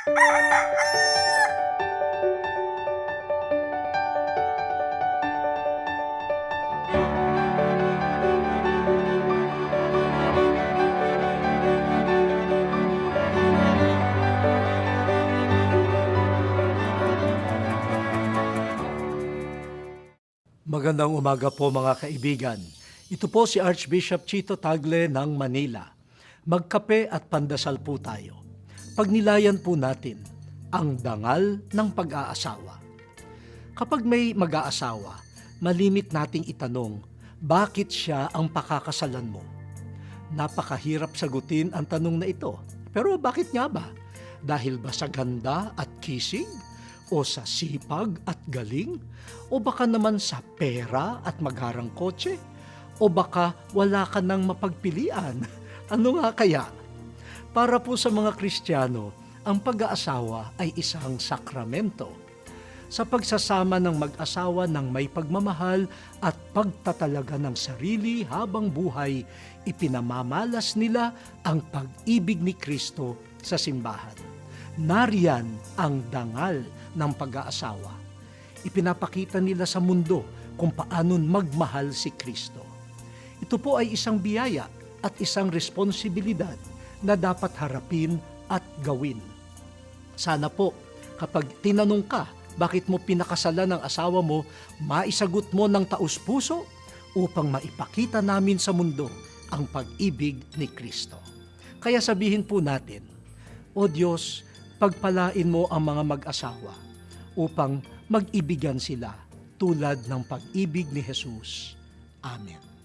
Magandang umaga po mga kaibigan. Ito po si Archbishop Chito Tagle ng Manila. Magkape at pandasal po tayo. Pagnilayan po natin ang dangal ng pag-aasawa. Kapag may mag-aasawa, malimit nating itanong, bakit siya ang pakakasalan mo? Napakahirap sagutin ang tanong na ito. Pero bakit nga ba? Dahil ba sa ganda at kisig? O sa sipag at galing? O baka naman sa pera at magharang kotse? O baka wala ka nang mapagpilian? Ano nga kaya? Para po sa mga Kristiyano, ang pag-aasawa ay isang sakramento. Sa pagsasama ng mag-asawa ng may pagmamahal at pagtatalaga ng sarili habang buhay, ipinamamalas nila ang pag-ibig ni Kristo sa simbahan. Nariyan ang dangal ng pag-aasawa. Ipinapakita nila sa mundo kung paano magmahal si Kristo. Ito po ay isang biyaya at isang responsibilidad na dapat harapin at gawin. Sana po, kapag tinanong ka, bakit mo pinakasalan ang asawa mo, maisagot mo ng taus-puso upang maipakita namin sa mundo ang pag-ibig ni Kristo. Kaya sabihin po natin, O Diyos, pagpalain mo ang mga mag-asawa upang mag-ibigan sila tulad ng pag-ibig ni Jesus. Amen.